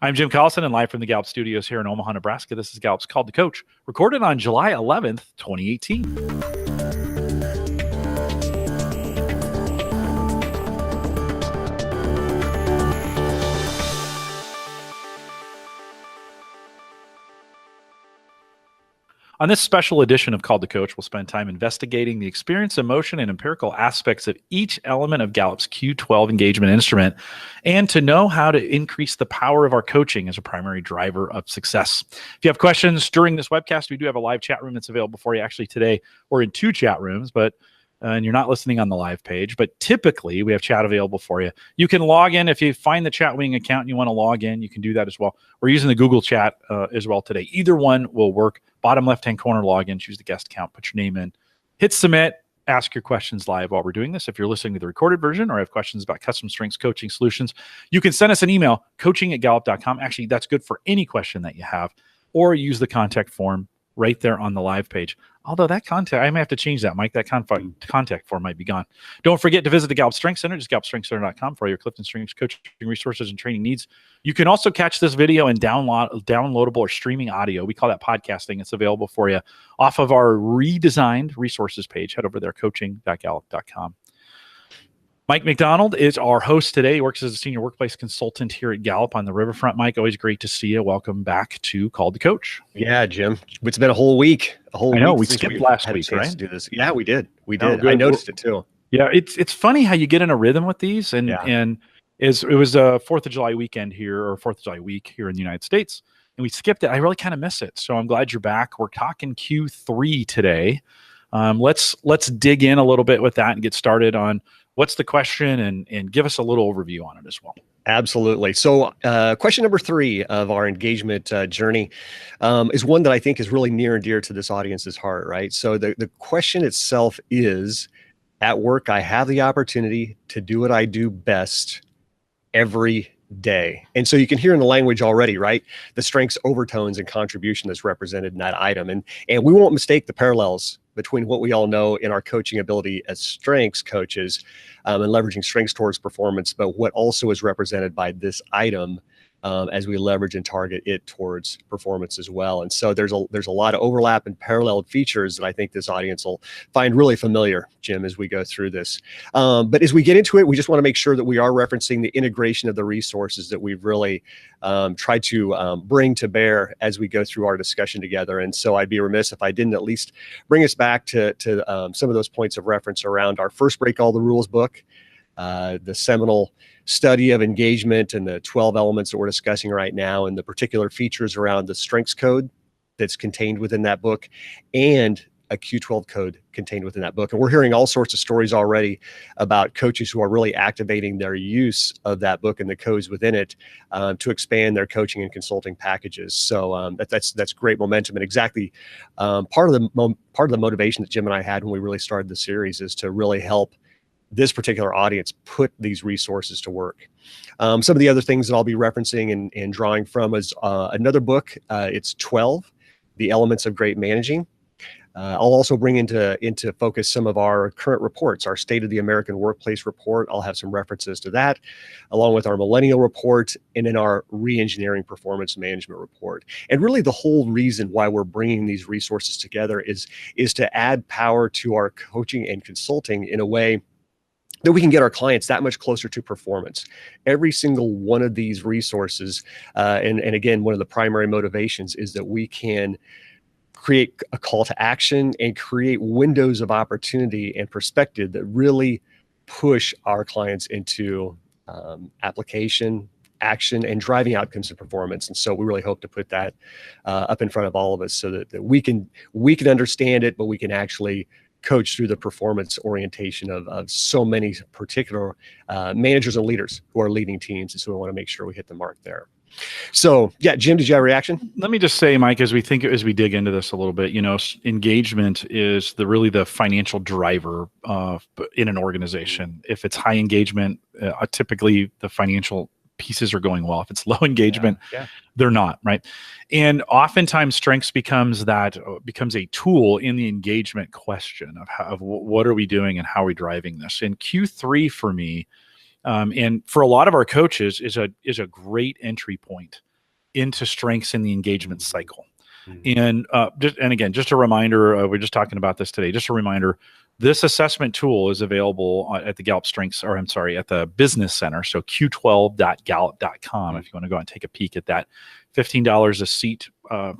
I'm Jim Collison, and live from the Gallup studios here in Omaha, Nebraska. This is Gallup's Called to Coach, recorded on July 11th, 2018. On this special edition of Called to Coach, we'll spend time investigating the experience, emotion, and empirical aspects of each element of Gallup's Q12 engagement instrument, and to know how to increase the power of our coaching as a primary driver of success. If you have questions during this webcast, we do have a live chat room that's available for you. Actually, today we're in 2 chat rooms, and you're not listening on the live page, but typically we have chat available for you. You can log in. If you find the Chatwing account and you want to log in, you can do that as well. We're using the Google Chat as well today. Either one will work. Bottom left-hand corner, log in, choose the guest account, put your name in, hit submit, ask your questions live while we're doing this. If you're listening to the recorded version or have questions about CliftonStrengths coaching solutions, you can send us an email, coaching@gallup.com. Actually, that's good for any question that you have, or use the contact form right there on the live page. Although that contact, I may have to change that, Mike. That contact form might be gone. Don't forget to visit the Gallup Strengths Center, just gallupstrengthscenter.com for all your CliftonStrengths coaching resources and training needs. You can also catch this video in downloadable or streaming audio. We call that podcasting. It's available for you off of our redesigned resources page. Head over there, coaching.gallup.com. Mike McDonald is our host today. He works as a senior workplace consultant here at Gallup on the Riverfront. Mike, always great to see you. Welcome back to Called to Coach. Yeah, Jim. It's been a whole week. I know. We skipped last week, right? To do this. Yeah, we did. I noticed it too. Yeah, it's funny how you get in a rhythm with these, and it was a 4th of July weekend here, or 4th of July week here in the United States, and we skipped it. I really kind of miss it, so I'm glad you're back. We're talking Q3 today. Let's dig in a little bit with that and get started on what's the question, and give us a little overview on it as well. Absolutely. So question number 3 of our engagement journey is one that I think is really near and dear to this audience's heart, right? So the question itself is, at work, I have the opportunity to do what I do best every day. And so you can hear in the language already, right? The strengths, overtones, and contribution that's represented in that item. And we won't mistake the parallels between what we all know in our coaching ability as strengths coaches and leveraging strengths towards performance, but what also is represented by this item as we leverage and target it towards performance as well. And so there's a lot of overlap and parallel features that I think this audience will find really familiar, Jim, as we go through this. But as we get into it, we just want to make sure that we are referencing the integration of the resources that we've really tried to bring to bear as we go through our discussion together. And so I'd be remiss if I didn't at least bring us back to some of those points of reference around our first Break All the Rules book, the seminal study of engagement and the 12 elements that we're discussing right now, and the particular features around the strengths code that's contained within that book, and a Q12 code contained within that book. And we're hearing all sorts of stories already about coaches who are really activating their use of that book and the codes within it to expand their coaching and consulting packages. So that's great momentum, and exactly part of the motivation that Jim and I had when we really started the series is to really help this particular audience put these resources to work. Some of the other things that I'll be referencing and drawing from is another book. It's 12, The Elements of Great Managing. I'll also bring into focus some of our current reports, our State of the American Workplace report. I'll have some references to that, along with our Millennial report, and in our Reengineering Performance Management report. And really the whole reason why we're bringing these resources together is to add power to our coaching and consulting in a way that we can get our clients that much closer to performance. Every single one of these resources, and again, one of the primary motivations is that we can create a call to action and create windows of opportunity and perspective that really push our clients into application, action, and driving outcomes of performance. And so we really hope to put that up in front of all of us so that we can understand it, but we can actually coach through the performance orientation of so many particular managers and leaders who are leading teams. And so we want to make sure we hit the mark there. So yeah, Jim, did you have a reaction? Let me just say, Mike, as we dig into this a little bit, engagement is really the financial driver in an organization. If it's high engagement, typically the financial pieces are going well. If it's low engagement, they're not, right? And oftentimes strengths becomes a tool in the engagement question of what are we doing and how are we driving this. And Q3 for me, and for a lot of our coaches is a great entry point into strengths in the engagement cycle. Mhm. And again, just a reminder, we're just talking about this today. Just a reminder, this assessment tool is available at the Gallup Strengths, or I'm sorry, at the Business Center. So q12.gallup.com. If you want to go and take a peek at that, $15 a seat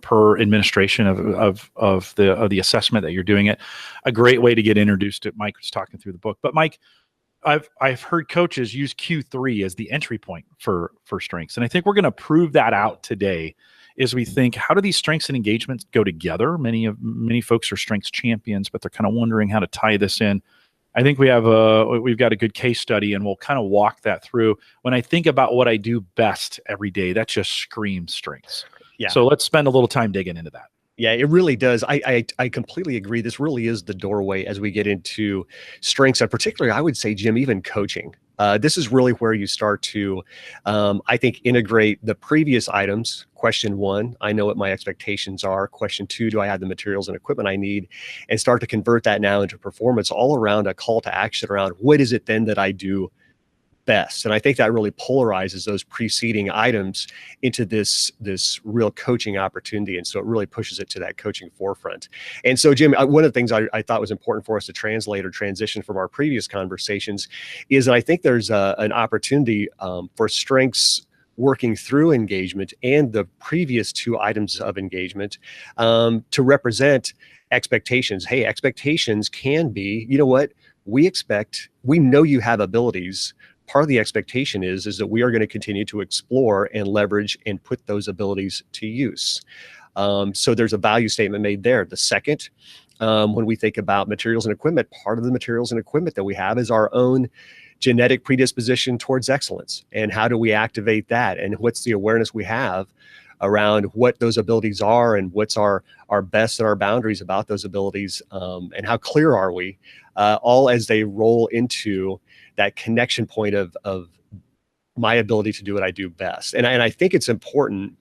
per administration of the assessment that you're doing it. A great way to get introduced to. Mike was talking through the book, but Mike, I've heard coaches use Q3 as the entry point for strengths, and I think we're going to prove that out today. As we think, how do these strengths and engagements go together? Many folks are strengths champions, but they're kind of wondering how to tie this in. I think we've got a good case study, and we'll kind of walk that through. When I think about what I do best every day, that just screams strengths. Yeah. So let's spend a little time digging into that. Yeah, it really does. I completely agree. This really is the doorway as we get into strengths, and particularly, I would say, Jim, even coaching. This is really where you start to, I think, integrate the previous items. Question 1, I know what my expectations are. Question 2, do I have the materials and equipment I need? And start to convert that now into performance, all around a call to action around what is it then that I do best. And I think that really polarizes those preceding items into this real coaching opportunity. And so it really pushes it to that coaching forefront. And so, Jim, one of the things I thought was important for us to translate or transition from our previous conversations is that I think there's an opportunity for strengths working through engagement and the previous 2 items of engagement to represent expectations. Hey, expectations can be, you know what, we know you have abilities. Part of the expectation is that we are going to continue to explore and leverage and put those abilities to use. So there's a value statement made there. The second, when we think about materials and equipment, part of the materials and equipment that we have is our own genetic predisposition towards excellence. And how do we activate that? And what's the awareness we have around what those abilities are and what's our best and our boundaries about those abilities, and how clear are we, all as they roll into that connection point of my ability to do what I do best. And I think it's important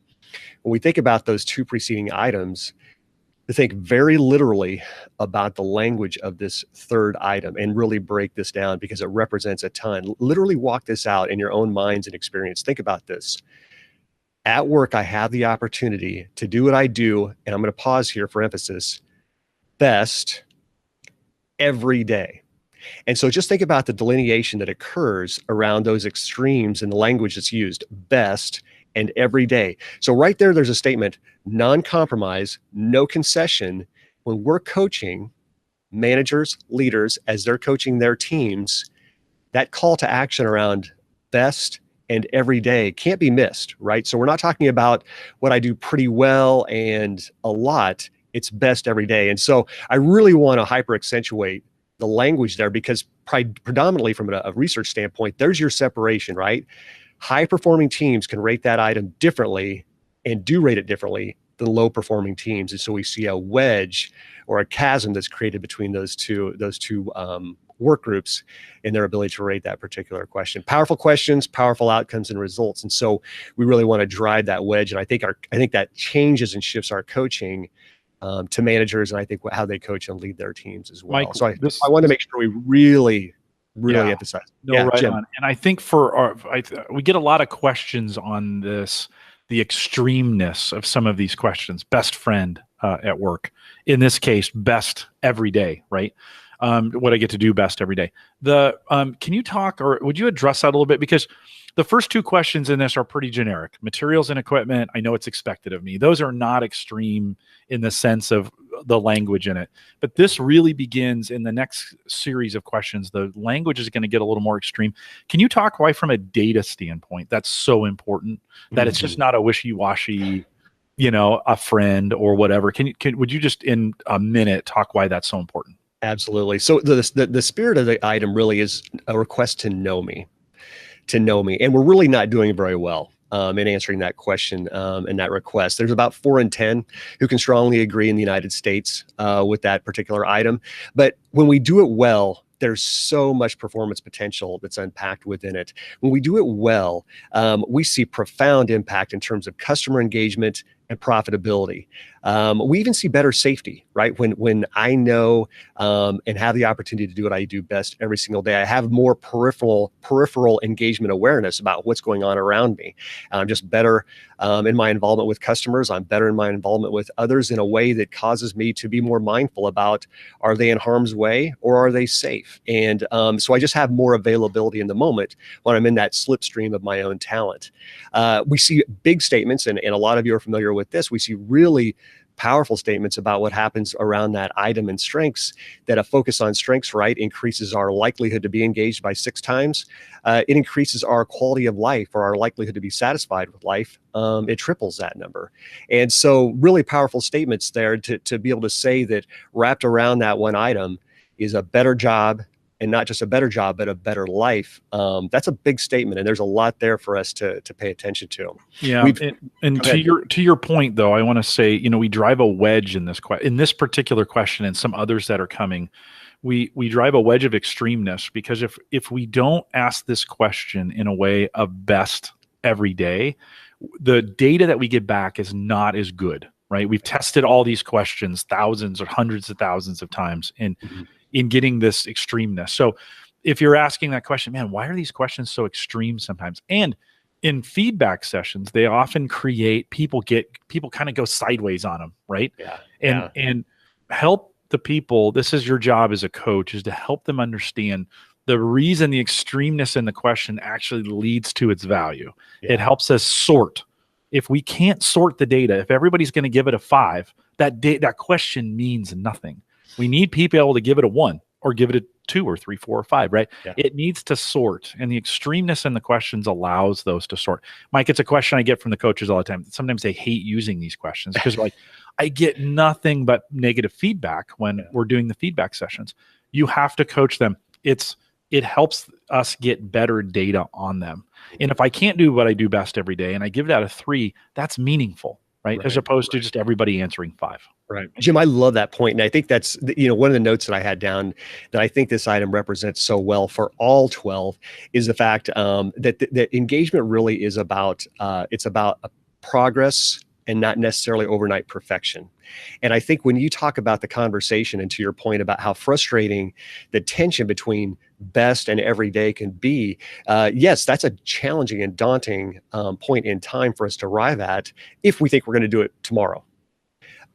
when we think about those 2 preceding items to think very literally about the language of this 3rd item and really break this down, because it represents a ton. Literally walk this out in your own minds and experience. Think about this. At work, I have the opportunity to do what I do, and I'm going to pause here for emphasis, best every day. And so just think about the delineation that occurs around those extremes in the language that's used, best and every day. So right there's a statement, non-compromise, no concession. When we're coaching managers, leaders, as they're coaching their teams, that call to action around best and every day can't be missed, right? So we're not talking about what I do pretty well and a lot. It's best every day. And so I really want to hyper accentuate the language there, because predominantly from a research standpoint, there's your separation, right? High performing teams can rate that item differently and do rate it differently than low performing teams. And so we see a wedge or a chasm that's created between those two work groups in their ability to rate that particular question. Powerful questions, powerful outcomes and results. And so we really want to drive that wedge. And I think that changes and shifts our coaching to managers, and I think how they coach and lead their teams as well. Mike, so I want to make sure we really emphasize. Right Jim. On. And I think we get a lot of questions on this, the extremeness of some of these questions. Best friend at work. In this case, best every day, right? What I get to do best every day. Can you talk, or would you address that a little bit? Because the first 2 questions in this are pretty generic. Materials and equipment, I know it's expected of me. Those are not extreme in the sense of the language in it. But this really begins in the next series of questions. The language is going to get a little more extreme. Can you talk why, from a data standpoint, that's so important, that it's just not a wishy-washy, a friend or whatever? Would you just in a minute talk why that's so important? Absolutely. So the spirit of the item really is a request to know me. And we're really not doing very well in answering that question and that request. There's about 4 in 10 who can strongly agree in the United States with that particular item. But when we do it well, there's so much performance potential that's unpacked within it. When we do it well, we see profound impact in terms of customer engagement, and profitability. We even see better safety, right? When I know and have the opportunity to do what I do best every single day, I have more peripheral engagement awareness about what's going on around me. I'm just better in my involvement with customers. I'm better in my involvement with others in a way that causes me to be more mindful about, are they in harm's way or are they safe? And so I just have more availability in the moment when I'm in that slipstream of my own talent. We see big statements, and a lot of you are familiar with this. We see really powerful statements about what happens around that item and strengths, that a focus on strengths, right, increases our likelihood to be engaged by 6 times. It increases our quality of life, or our likelihood to be satisfied with life. It triples that number. And so really powerful statements there to be able to say that wrapped around that one item is a better job, and not just a better job, but a better life. That's a big statement, and there's a lot there for us to pay attention to. Yeah, and to your point, though, I want to say, we drive a wedge in this particular question, and some others that are coming. We drive a wedge of extremeness, because if we don't ask this question in a way of best every day, the data that we get back is not as good, right? We've tested all these questions thousands or hundreds of thousands of times in getting this extremeness. So if you're asking that question, man, why are these questions so extreme sometimes? And in feedback sessions, they often create people kind of go sideways on them, right? And help the people. This is your job as a coach, is to help them understand the reason the extremeness in the question actually leads to its value. It helps us sort. If we can't sort the data, if everybody's going to give it a 5, that question means nothing. We need people able to give it a 1, or give it a 2 or 3, 4 or 5, right? It needs to sort, and the extremeness in the questions allows those to sort. Mike, it's a question I get from the coaches all the time. Sometimes they hate using these questions because like, I get nothing but negative feedback when we're doing the feedback sessions. You have to coach them. It helps us get better data on them. And if I can't do what I do best every day, and I give that a 3, that's meaningful, right? As opposed to just everybody answering 5. Right. Jim, I love that point. And I think that's, one of the notes that I had down that I think this item represents so well for all 12 is the fact that engagement really is about, it's about a progress and not necessarily overnight perfection. And I think when you talk about the conversation, and to your point about how frustrating the tension between best and everyday can be, yes, that's a challenging and daunting point in time for us to arrive at if we think we're going to do it tomorrow.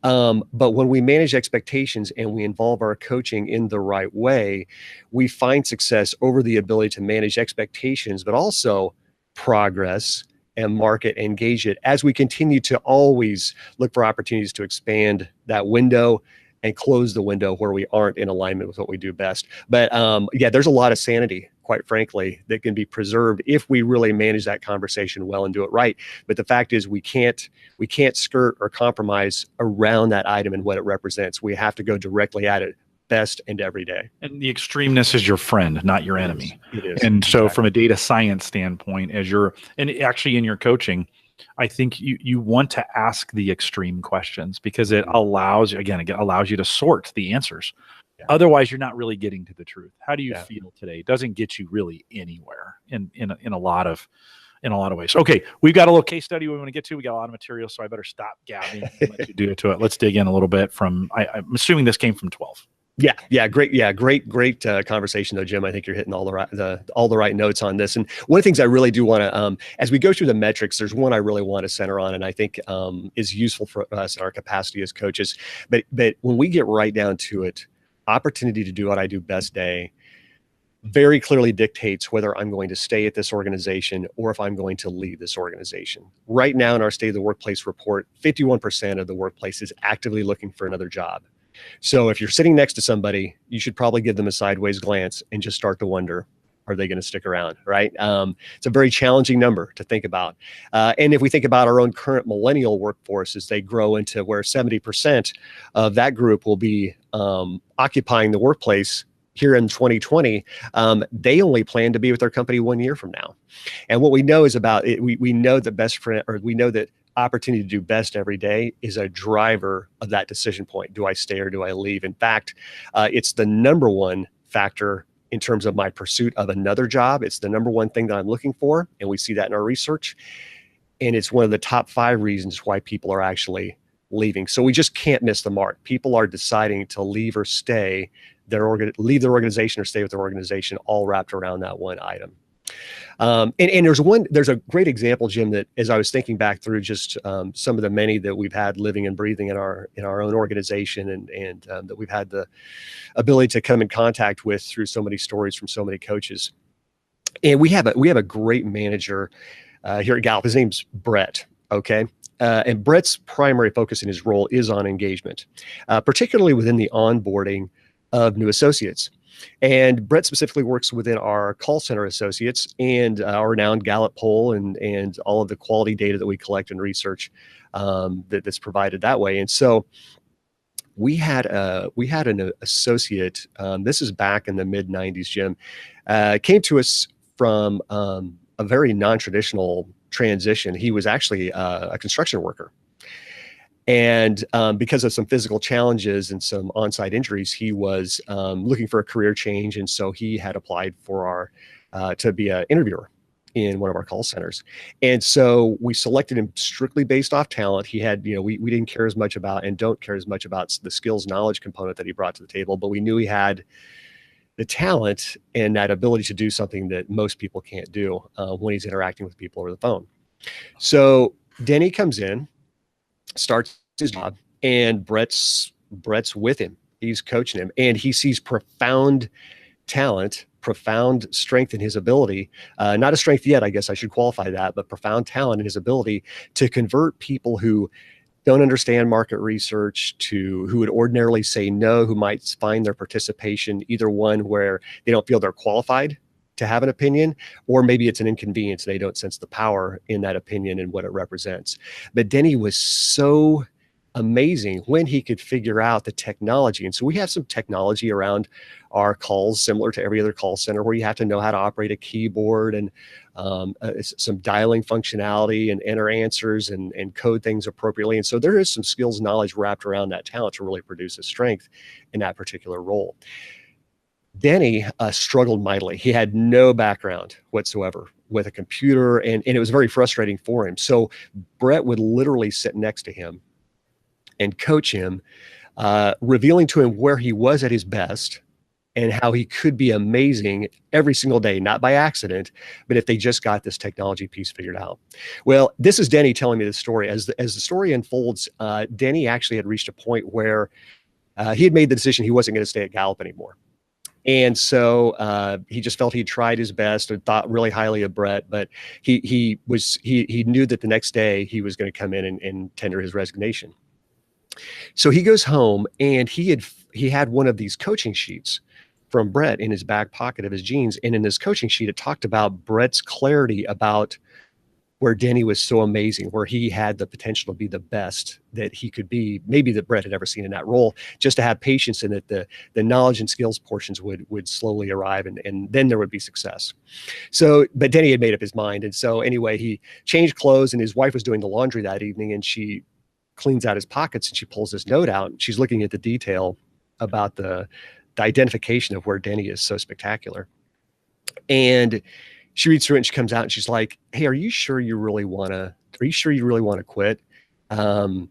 But when we manage expectations and we involve our coaching in the right way, we find success over the ability to manage expectations, but also progress and market and engage it as we continue to always look for opportunities to expand that window and close the window where we aren't in alignment with what we do best. But there's a lot of sanity, quite frankly, that can be preserved if we really manage that conversation well and do it right. But the fact is, we can't skirt or compromise around that item and what it represents. We have to go directly at it, best and every day. And the extremeness is your friend, not your enemy. It is. And so from a data science standpoint, and actually in your coaching, I think you want to ask the extreme questions, because it allows you to sort the answers. Otherwise, you're not really getting to the truth. How do you feel today? It doesn't get you really anywhere in a lot of ways. Okay, we've got a little case study we want to get to. We got a lot of material, so I better stop gabbing and let you do it to it. Let's dig in a little bit from. I'm assuming this came from 12. Great conversation though, Jim. I think you're hitting all the right notes on this. And one of the things I really do want to, as we go through the metrics, there's one I really want to center on, and I think is useful for us in our capacity as coaches. But when we get right down to it, opportunity to do what I do best day very clearly dictates whether I'm going to stay at this organization or if I'm going to leave this organization. Right now in our State of the Workplace report, 51% of the workplace is actively looking for another job. So if you're sitting next to somebody, you should probably give them a sideways glance and just start to wonder, are they going to stick around, right? It's a very challenging number to think about. And if we think about our own current millennial workforce, as they grow into where 70% of that group will be occupying the workplace here in 2020, they only plan to be with their company 1 year from now. And what we know is about it, we know that opportunity to do best every day is a driver of that decision point. Do I stay or do I leave? In fact, it's the number one factor in terms of my pursuit of another job. It's the number one thing that I'm looking for. And we see that in our research. And it's one of the top 5 reasons why people are actually leaving. So we just can't miss the mark. People are deciding to leave or stay, leave their organization or stay with their organization, all wrapped around that one item. And there's a great example, Jim, that as I was thinking back through just some of the many that we've had living and breathing in our own organization, and that we've had the ability to come in contact with through so many stories from so many coaches. And we have a great manager here at Gallup. His name's Brett. Okay. And Brett's primary focus in his role is on engagement, particularly within the onboarding of new associates. And Brett specifically works within our call center associates and our renowned Gallup poll and all of the quality data that we collect and research that's provided that way. And so we had an associate. This is back in the mid '90s, Jim, came to us from a very non-traditional transition. He was actually a construction worker. And because of some physical challenges and some on-site injuries, he was looking for a career change. And so he had applied for to be an interviewer in one of our call centers. And so we selected him strictly based off talent. He had, we didn't care as much about and don't care as much about the skills knowledge component that he brought to the table, but we knew he had the talent and that ability to do something that most people can't do when he's interacting with people over the phone. So Denny comes in, starts his job, and Brett's with him. He's coaching him, and he sees profound talent, profound strength in his ability. Not a strength yet, I guess I should qualify that, but profound talent in his ability to convert people who don't understand market research who would ordinarily say no, who might find their participation either one where they don't feel they're qualified to have an opinion, or maybe it's an inconvenience. They don't sense the power in that opinion and what it represents. But Denny was so amazing when he could figure out the technology. And so we have some technology around our calls, similar to every other call center, where you have to know how to operate a keyboard and some dialing functionality and enter answers and code things appropriately. And so there is some skills knowledge wrapped around that talent to really produce a strength in that particular role. Denny struggled mightily. He had no background whatsoever with a computer, and it was very frustrating for him. So Brett would literally sit next to him and coach him, revealing to him where he was at his best and how he could be amazing every single day, not by accident, but if they just got this technology piece figured out. Well, this is Denny telling me the story. As the story unfolds, Denny actually had reached a point where he had made the decision he wasn't going to stay at Gallup anymore. And so he just felt he'd tried his best and thought really highly of Brett, but he knew that the next day he was going to come in and tender his resignation. So he goes home, and he had one of these coaching sheets from Brett in his back pocket of his jeans. And in this coaching sheet, it talked about Brett's clarity about where Denny was so amazing, where he had the potential to be the best that he could be, maybe that Brett had ever seen in that role, just to have patience in it, the knowledge and skills portions would slowly arrive, and then there would be success. So, but Denny had made up his mind. And so anyway, he changed clothes, and his wife was doing the laundry that evening, and she cleans out his pockets and she pulls this note out. And she's looking at the detail about the identification of where Denny is so spectacular. And she reads through it and she comes out and she's like, "Hey, are you sure you really want to quit?" And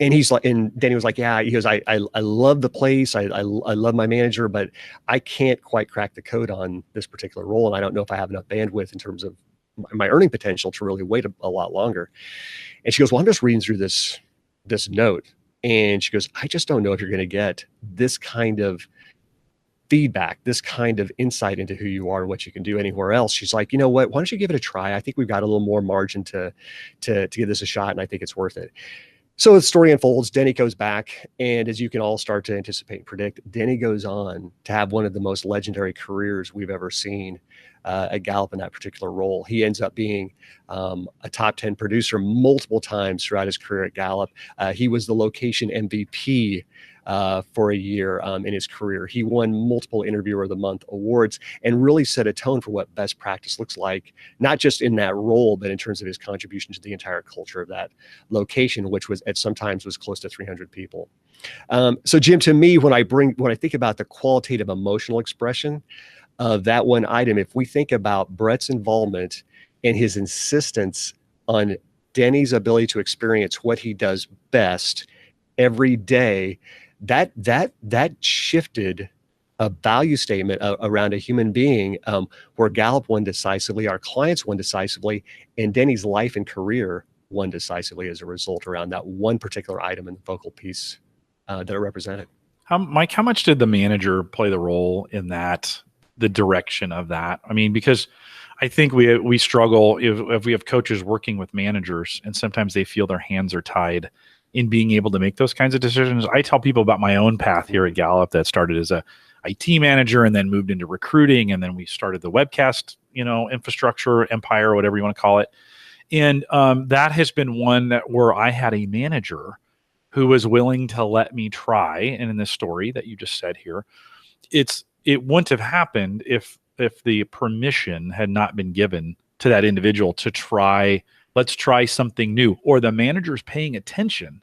he's like, and Denny was like, "Yeah." He goes, I love the place. I love my manager, but I can't quite crack the code on this particular role. And I don't know if I have enough bandwidth in terms of my earning potential to really wait a lot longer. And she goes, "Well, I'm just reading through this note." And she goes, "I just don't know if you're going to get this kind of feedback, this kind of insight into who you are and what you can do anywhere else." She's like, "You know what? Why don't you give it a try? I think we've got a little more margin to give this a shot, and I think it's worth it." So the story unfolds. Denny goes back, and as you can all start to anticipate and predict, Denny goes on to have one of the most legendary careers we've ever seen at Gallup in that particular role. He ends up being a top 10 producer multiple times throughout his career at Gallup. He was the location MVP for a year in his career. He won multiple Interviewer of the Month awards and really set a tone for what best practice looks like, not just in that role, but in terms of his contribution to the entire culture of that location, which was sometimes was close to 300 people. So Jim, to me, when I think about the qualitative emotional expression of that one item, if we think about Brett's involvement and his insistence on Denny's ability to experience what he does best every day, that shifted a value statement around a human being, where Gallup won decisively, our clients won decisively, and Denny's life and career won decisively as a result around that one particular item in the focal piece that it represented. Mike, how much did the manager play the role in that, the direction of that? I mean, because I think we struggle if we have coaches working with managers, and sometimes they feel their hands are tied in being able to make those kinds of decisions. I tell people about my own path here at Gallup that started as a IT manager and then moved into recruiting, and then we started the Webcast, infrastructure empire, or whatever you want to call it. And that has been one where I had a manager who was willing to let me try. And in this story that you just said here, it wouldn't have happened if the permission had not been given to that individual to try. Let's try something new, or the manager's paying attention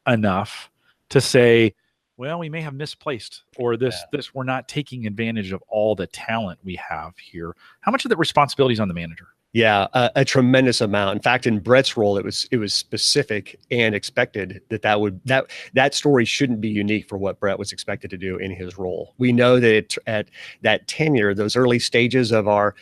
enough to say, well, we may have misplaced, or this we're not taking advantage of all the talent we have here. How much of the responsibility is on the manager? Yeah, a tremendous amount. In fact, in Brett's role, it was specific and expected that story shouldn't be unique for what Brett was expected to do in his role. We know that at that tenure, those early stages of our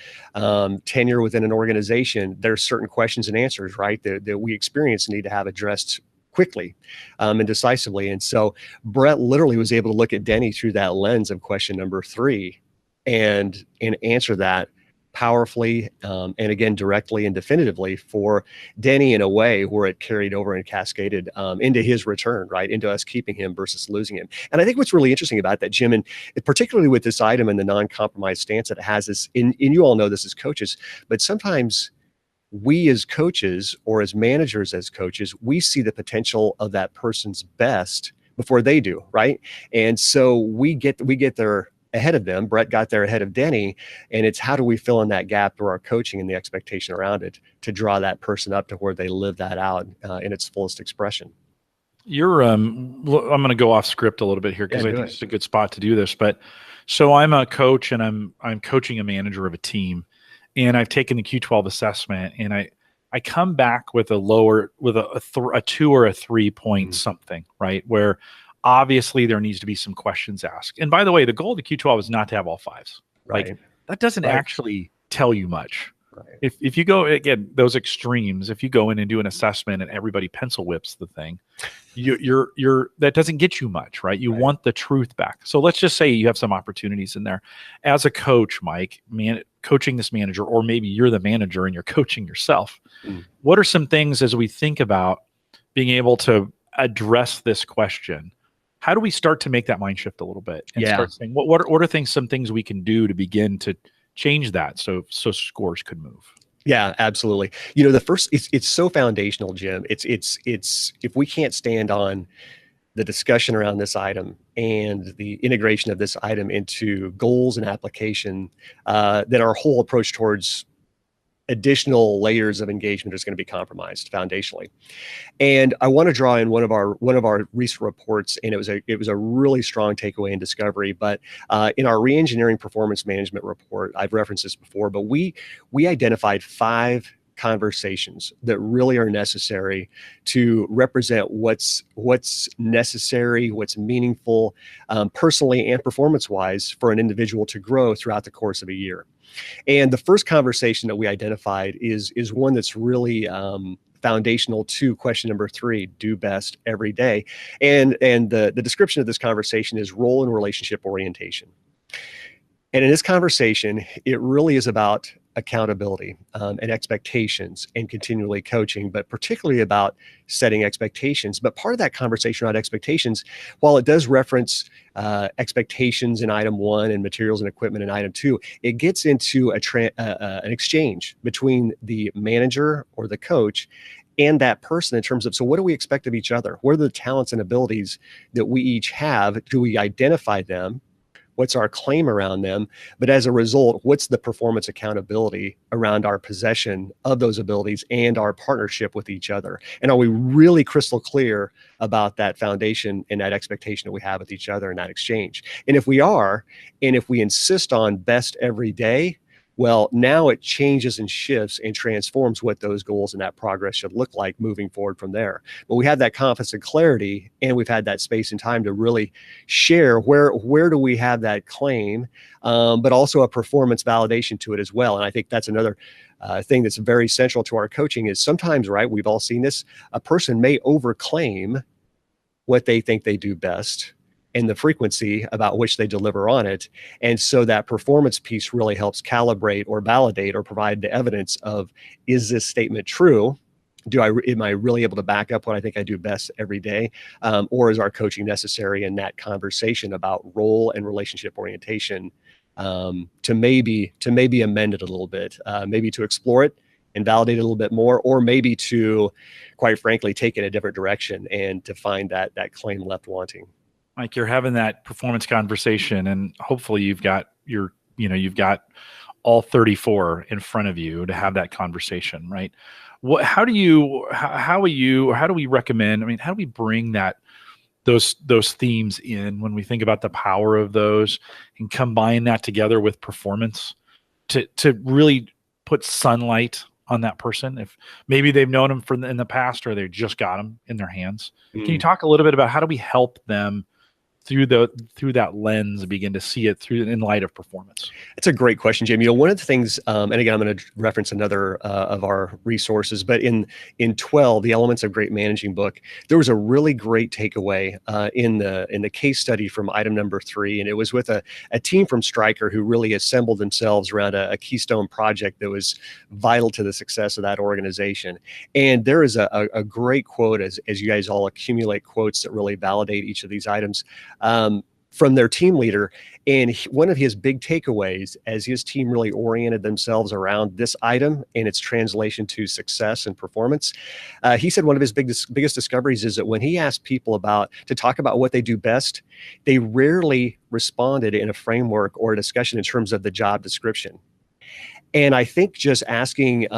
tenure within an organization, there's certain questions and answers, right, that we experience and need to have addressed quickly and decisively. And so Brett literally was able to look at Denny through that lens of question number 3 and answer that powerfully, and again, directly and definitively for Denny in a way where it carried over and cascaded into his return, right, into us keeping him versus losing him. And I think what's really interesting about that, Jim, and particularly with this item and the non-compromise stance that it has, is, and you all know this as coaches, but sometimes we as coaches, or as managers as coaches, we see the potential of that person's best before they do, right? And so we get there ahead of them. Brett got there ahead of Denny, and it's how do we fill in that gap through our coaching and the expectation around it to draw that person up to where they live that out in its fullest expression. I'm going to go off script a little bit here because I think it's a good spot to do this. But so I'm a coach, and I'm coaching a manager of a team, and I've taken the Q12 assessment, and I come back with a 2 or a 3 point something, right? Where obviously there needs to be some questions asked. And by the way, the goal of the Q12 is not to have all 5s. Right. Like, that doesn't actually tell you much. Right. If you go, again, those extremes, if you go in and do an assessment and everybody pencil whips the thing, you're that doesn't get you much, right? You want the truth back. So let's just say you have some opportunities in there. As a coach, Mike, coaching this manager, or maybe you're the manager and you're coaching yourself. What are some things, as we think about being able to address this question, how do we start to make that mind shift a little bit and start saying, what are some things we can do to begin to change that so scores could move? Yeah, absolutely. The first, it's so foundational, Jim. It's if we can't stand on the discussion around this item and the integration of this item into goals and application, then our whole approach towards additional layers of engagement is going to be compromised foundationally. And I want to draw in one of our recent reports, and it was a really strong takeaway and discovery. But in our reengineering performance management report, I've referenced this before, but we identified 5 conversations that really are necessary to represent what's necessary, what's meaningful, personally and performance-wise, for an individual to grow throughout the course of a year. And the first conversation that we identified is one that's really foundational to question number 3, do best every day. And the description of this conversation is role and relationship orientation. And in this conversation, it really is about accountability and expectations and continually coaching, but particularly about setting expectations. But part of that conversation around expectations, while it does reference expectations in item 1 and materials and equipment in item 2, it gets into an exchange between the manager or the coach and that person in terms of, so what do we expect of each other? What are the talents and abilities that we each have? Do we identify them? What's our claim around them? But as a result, what's the performance accountability around our possession of those abilities and our partnership with each other? And are we really crystal clear about that foundation and that expectation that we have with each other in that exchange? And if we are, and if we insist on best every day, Well, now it changes and shifts and transforms what those goals and that progress should look like moving forward from there. But we have that confidence and clarity, and we've had that space and time to really share where do we have that claim, but also a performance validation to it as well. And I think that's another thing that's very central to our coaching is sometimes, right, we've all seen this, a person may overclaim what they think they do best and the frequency about which they deliver on it. And so that performance piece really helps calibrate or validate or provide the evidence of, is this statement true? Am I really able to back up what I think I do best every day? Or is our coaching necessary in that conversation about role and relationship orientation to maybe amend it a little bit, maybe to explore it and validate it a little bit more, or maybe to, quite frankly, take it a different direction and to find that claim left wanting. Like you're having that performance conversation, and hopefully you've got you've got all 34 in front of you to have that conversation, right? How do we recommend? I mean, how do we bring those themes in when we think about the power of those and combine that together with performance to really put sunlight on that person? If maybe they've known them in the past, or they just got them in their hands. Can you talk a little bit about how do we help them through that lens begin to see it in light of performance? It's a great question, Jim. One of the things, and again, I'm going to reference another of our resources, but in 12, the Elements of Great Managing book, there was a really great takeaway in the case study from item number 3, and it was with a team from Stryker who really assembled themselves around a keystone project that was vital to the success of that organization. And there is a great quote, as you guys all accumulate quotes that really validate each of these items, from their team leader. And one of his big takeaways, as his team really oriented themselves around this item and its translation to success and performance, he said one of his biggest discoveries is that when he asked people to talk about what they do best, they rarely responded in a framework or a discussion in terms of the job description. And I think just asking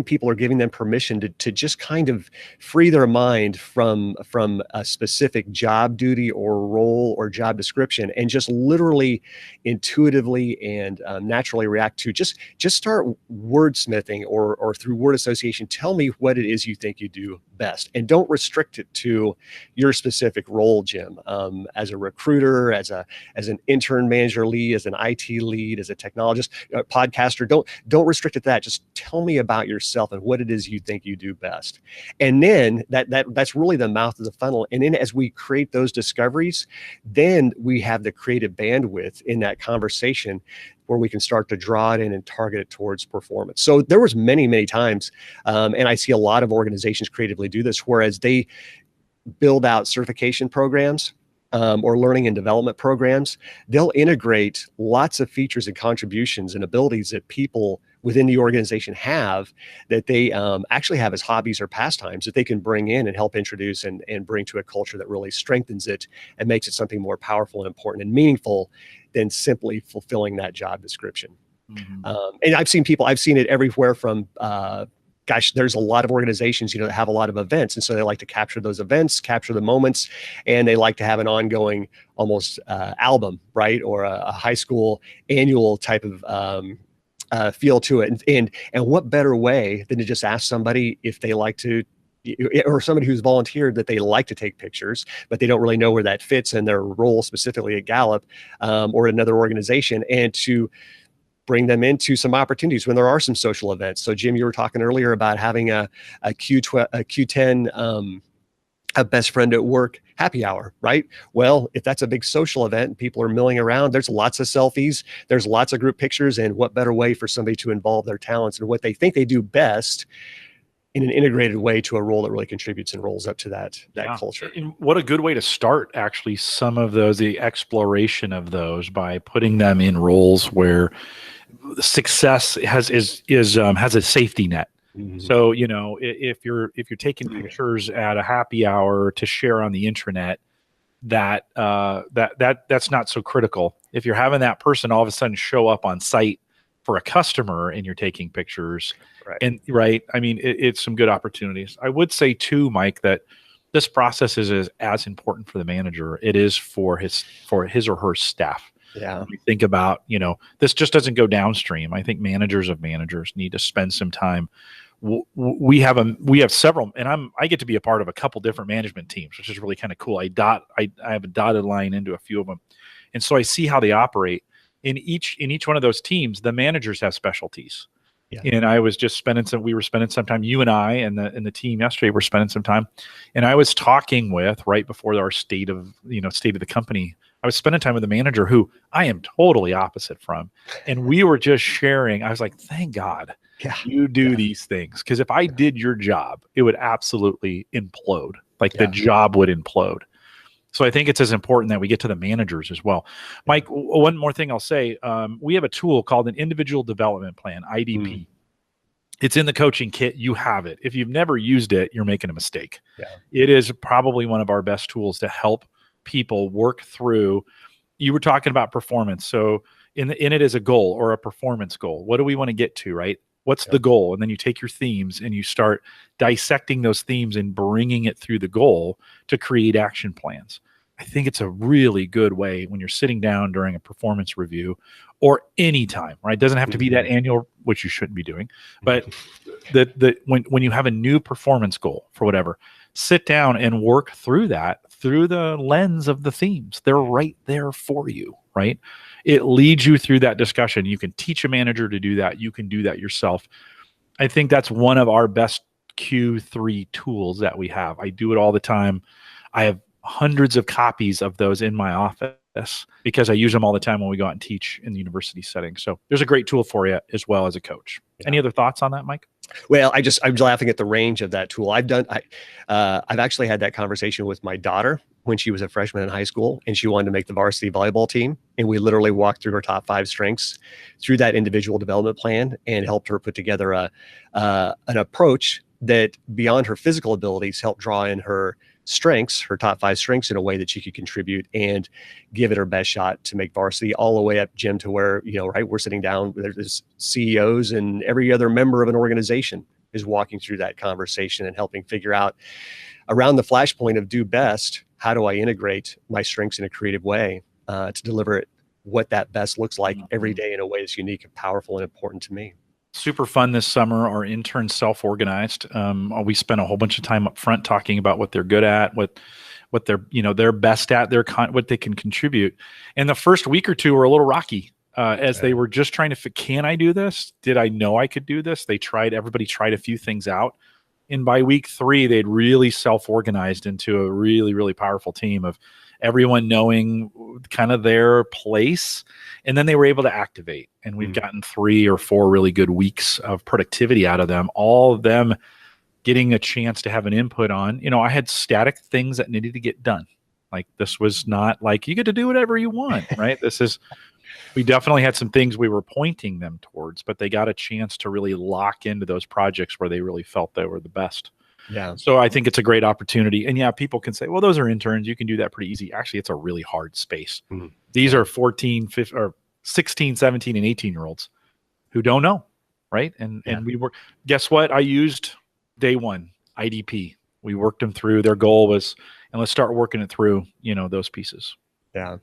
people or giving them permission to just kind of free their mind from a specific job duty or role or job description, and just literally intuitively and naturally react to just start wordsmithing or through word association. Tell me what it is you think you do best, and don't restrict it to your specific role, Jim. As a recruiter, as an intern manager lead, as an IT lead, as a technologist, podcaster, don't restrict it to that. Just tell me about yourself and what it is you think you do best. And then that's really the mouth of the funnel. And then as we create those discoveries, then we have the creative bandwidth in that conversation where we can start to draw it in and target it towards performance. So there was many times, and I see a lot of organizations creatively do this, whereas they build out certification programs or learning and development programs, they'll integrate lots of features and contributions and abilities that people within the organization have that they actually have as hobbies or pastimes that they can bring in and help introduce and bring to a culture that really strengthens it and makes it something more powerful and important and meaningful than simply fulfilling that job description. Mm-hmm. And I've seen it everywhere from, there's a lot of organizations, that have a lot of events. And so they like to capture those events, capture the moments, and they like to have an ongoing almost album, right? Or a high school annual type of feel to it. And what better way than to just ask somebody if they like to, or somebody who's volunteered that they like to take pictures, but they don't really know where that fits in their role specifically at Gallup or another organization, and to bring them into some opportunities when there are some social events. So Jim, you were talking earlier about having a Q10 a best friend at work happy hour, right? Well, if that's a big social event and people are milling around, there's lots of selfies, there's lots of group pictures, and what better way for somebody to involve their talents and what they think they do best in an integrated way to a role that really contributes and rolls up to that culture. And what a good way to start actually some of those, the exploration of those, by putting them in roles where success has a safety net. Mm-hmm. So, if you're taking pictures at a happy hour to share on the intranet, that's not so critical. If you're having that person all of a sudden show up on site for a customer and you're taking pictures, right? I mean, it's some good opportunities. I would say too, Mike, that this process is as important for the manager it is for his or her staff. Yeah. When we think about, this just doesn't go downstream. I think managers of managers need to spend some time. We have several, and I get to be a part of a couple different management teams, which is really kind of cool. I have a dotted line into a few of them, and so I see how they operate. In each one of those teams, the managers have specialties. Yeah. And I was just we were spending some time, you and I and the team yesterday were spending some time, and I was talking with, right before our state of the company, I was spending time with a manager who I am totally opposite from. And we were just sharing. I was like, thank God you do these things. Because if I did your job, it would absolutely implode. Like the job would implode. So I think it's as important that we get to the managers as well. Mike, one more thing I'll say. We have a tool called an individual development plan, IDP. It's in the coaching kit. You have it. If you've never used it, you're making a mistake. Yeah. It is probably one of our best tools to help people work through. You were talking about performance. So in it is a goal or a performance goal. What do we want to get to, right? What's the goal? And then you take your themes and you start dissecting those themes and bringing it through the goal to create action plans. I think it's a really good way when you're sitting down during a performance review or any time, right? It doesn't have to be that annual, which you shouldn't be doing, but when you have a new performance goal for whatever, sit down and work through that through the lens of the themes. They're right there for you, right? It leads you through that discussion. You can teach a manager to do that. You can do that yourself. I think that's one of our best Q3 tools that we have. I do it all the time. I have hundreds of copies of those in my office because I use them all the time when we go out and teach in the university setting. So there's a great tool for you as well as a coach. Yeah. Any other thoughts on that, Mike? Well, I'm laughing at the range of that tool. I've actually had that conversation with my daughter when she was a freshman in high school and she wanted to make the varsity volleyball team. And we literally walked through her top 5 strengths through that individual development plan and helped her put together an approach that beyond her physical abilities helped draw in her strengths, her top 5 strengths in a way that she could contribute and give it her best shot to make varsity all the way up, Jim, to where, right, we're sitting down, there's CEOs and every other member of an organization is walking through that conversation and helping figure out around the flashpoint of do best, how do I integrate my strengths in a creative way to deliver it what that best looks like every day in a way that's unique and powerful and important to me. Super fun this summer. Our interns self-organized. We spent a whole bunch of time up front talking about what they're good at, what they're best at, what they can contribute. And the first week or two were a little rocky as they were just trying to can I do this? Did I know I could do this? Everybody tried a few things out. And by week 3, they'd really self-organized into a really, really powerful team of everyone knowing kind of their place. And then they were able to activate. And we've gotten 3 or 4 really good weeks of productivity out of them, all of them getting a chance to have an input on, I had static things that needed to get done. Like this was not like you get to do whatever you want, right? We definitely had some things we were pointing them towards, but they got a chance to really lock into those projects where they really felt they were the best. Yeah. So I think it's a great opportunity. And yeah, people can say, well, those are interns. You can do that pretty easy. Actually, it's a really hard space. These are 14, 15, or 16, 17, and 18-year-olds who don't know, right? And we were, guess what? I used day 1, IDP. We worked them through. Their goal was, and let's start working it through, those pieces. Yeah.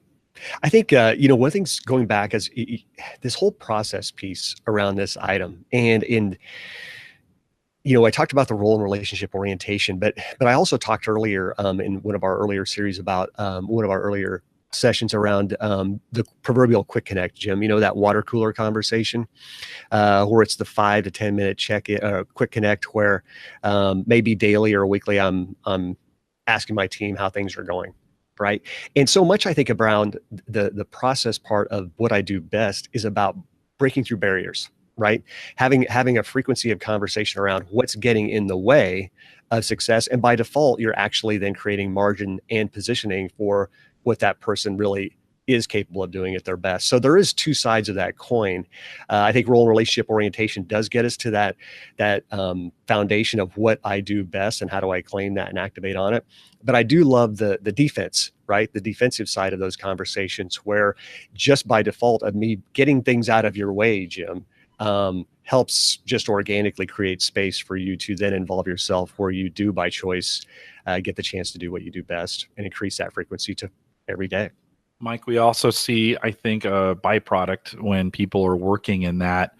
I think, one thing's going back is this whole process piece around this item. And I talked about the role and relationship orientation, but I also talked earlier in one of our earlier series about one of our earlier sessions around the proverbial quick connect, Jim, that water cooler conversation where it's the 5 to 10 minute quick connect where maybe daily or weekly I'm asking my team how things are going. Right. And so much I think around the process part of what I do best is about breaking through barriers, right? Having a frequency of conversation around what's getting in the way of success. And by default, you're actually then creating margin and positioning for what that person really is capable of doing at their best. So there is 2 sides of that coin. I think role and relationship orientation does get us to that foundation of what I do best and how do I claim that and activate on it. But I do love the defense, right? The defensive side of those conversations where just by default of me getting things out of your way, Jim, helps just organically create space for you to then involve yourself where you do by choice get the chance to do what you do best and increase that frequency to every day. Mike, we also see, I think, a byproduct when people are working in that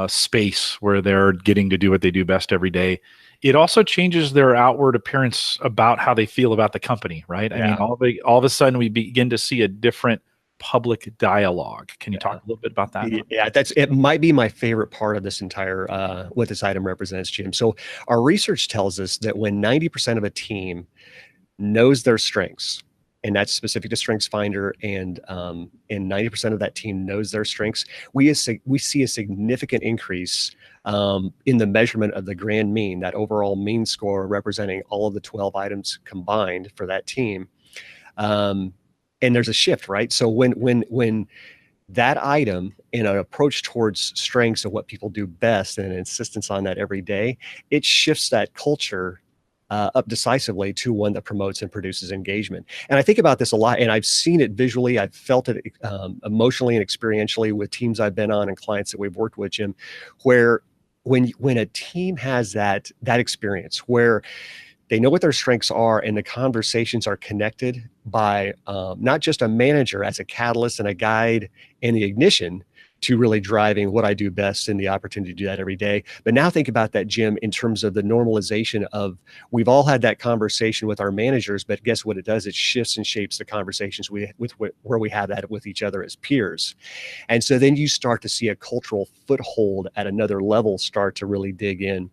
space where they're getting to do what they do best every day. It also changes their outward appearance about how they feel about the company, right? I mean, Yeah. all of a sudden we begin to see a different public dialogue. Can you Yeah. talk a little bit about that? Yeah, it might be my favorite part of this entire what this item represents, Jim. So our research tells us that when 90% of a team knows their strengths, and that's specific to Strengths Finder, and 90% of that team knows their strengths, we see a significant increase in the measurement of the grand mean, that overall mean score representing all of the 12 items combined for that team. And there's a shift, right? So when that item in an approach towards strengths and what people do best and an insistence on that every day, it shifts that culture up decisively to one that promotes and produces engagement. And I think about this a lot, and I've seen it visually. I've felt it emotionally and experientially with teams I've been on and clients that we've worked with, Jim, where when a team has that experience where they know what their strengths are and the conversations are connected by not just a manager as a catalyst and a guide and the ignition to really driving what I do best and the opportunity to do that every day. But now think about that, Jim, in terms of the normalization of, we've all had that conversation with our managers, but guess what it does? It shifts and shapes the conversations where we have that with each other as peers. And so then you start to see a cultural foothold at another level start to really dig in.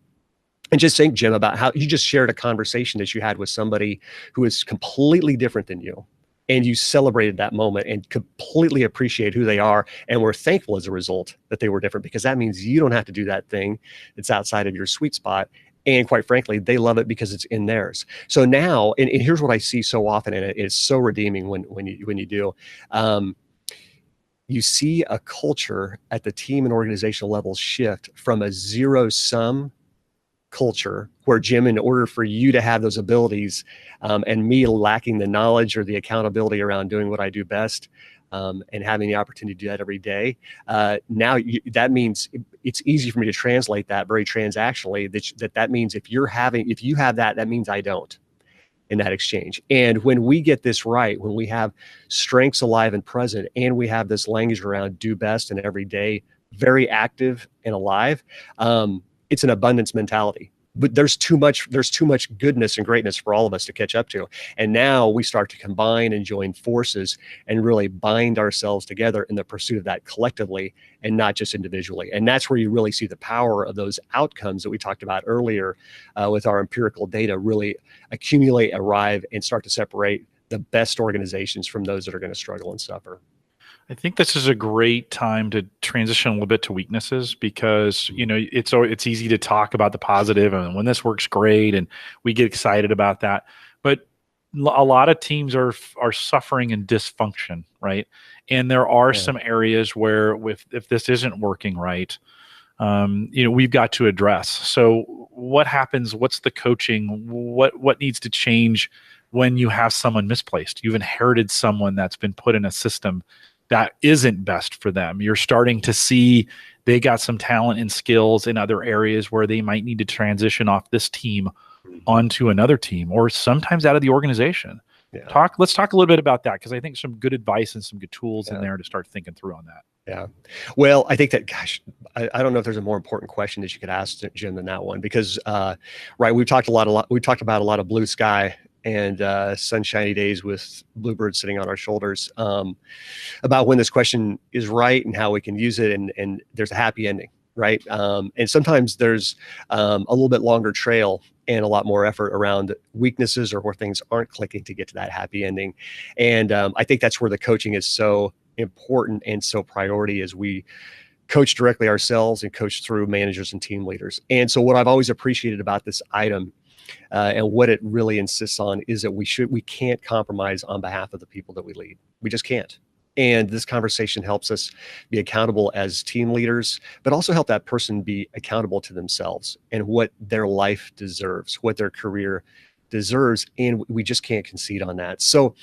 And just think, Jim, about how you just shared a conversation that you had with somebody who is completely different than you. And you celebrated that moment and completely appreciate who they are. And we're thankful as a result that they were different, because that means you don't have to do that thing that's outside of your sweet spot. And quite frankly, they love it because it's in theirs. So now, and here's what I see so often, and it's so redeeming when you do. You see a culture at the team and organizational level shift from a zero-sum culture where, Jim, in order for you to have those abilities and me lacking the knowledge or the accountability around doing what I do best and having the opportunity to do that every day, that means it's easy for me to translate that very transactionally, that means if you have that, that means I don't in that exchange. And when we get this right, when we have strengths alive and present, and we have this language around do best and every day, very active and alive, it's an abundance mentality. But there's too much goodness and greatness for all of us to catch up to. And now we start to combine and join forces and really bind ourselves together in the pursuit of that collectively and not just individually. And that's where you really see the power of those outcomes that we talked about earlier with our empirical data really accumulate, arrive, and start to separate the best organizations from those that are going to struggle and suffer. I think this is a great time to transition a little bit to weaknesses, because it's easy to talk about the positive and when this works great and we get excited about that, but a lot of teams are suffering in dysfunction, right? And there are some areas where if this isn't working right, we've got to address. So what happens? What's the coaching? What needs to change when you have someone misplaced? You've inherited someone that's been put in a system that isn't best for them. You're starting to see they got some talent and skills in other areas where they might need to transition off this team onto another team, or sometimes out of the organization. Yeah. Let's talk a little bit about that, because I think some good advice and some good tools in there to start thinking through on that. Yeah. Well, I think that, gosh, I don't know if there's a more important question that you could ask, Jim, than that one, because, right, we talked about a lot of blue sky and sunshiny days with bluebirds sitting on our shoulders, about when this question is right and how we can use it, and there's a happy ending, right? And sometimes there's a little bit longer trail and a lot more effort around weaknesses or where things aren't clicking to get to that happy ending. And I think that's where the coaching is so important and so priority, as we coach directly ourselves and coach through managers and team leaders. And so what I've always appreciated about this item and what it really insists on is that we can't compromise on behalf of the people that we lead. We just can't. And this conversation helps us be accountable as team leaders, but also help that person be accountable to themselves and what their life deserves, what their career deserves. And we just can't concede on that. So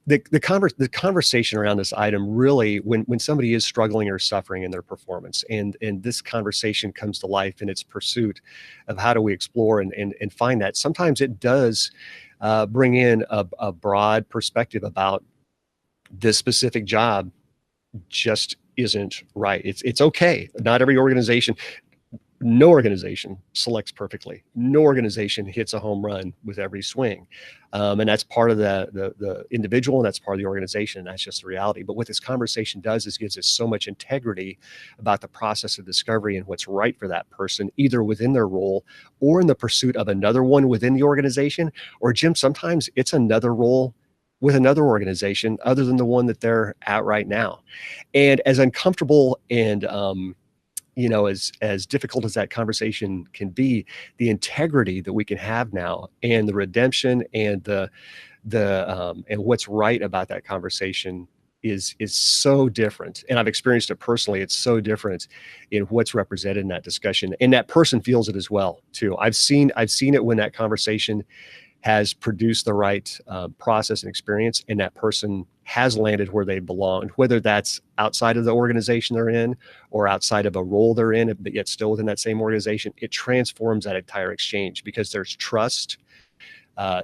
the conversation around this item really, when somebody is struggling or suffering in their performance, and this conversation comes to life in its pursuit of how do we explore and find that, sometimes it does bring in a broad perspective about this specific job just isn't right. It's okay. Not every organization, no organization selects perfectly. No organization hits a home run with every swing. And that's part of the individual, and that's part of the organization. And that's just the reality. But what this conversation does is gives us so much integrity about the process of discovery and what's right for that person, either within their role or in the pursuit of another one within the organization. Or Jim, sometimes it's another role with another organization other than the one that they're at right now. And as uncomfortable and as difficult as that conversation can be, the integrity that we can have now, and the redemption, and the and what's right about that conversation is so different. And I've experienced it personally. It's so different in what's represented in that discussion, and that person feels it as well too. I've seen it when that conversation has produced the right process and experience, and that person has landed where they belong, whether that's outside of the organization they're in or outside of a role they're in, but yet still within that same organization. It transforms that entire exchange because there's trust,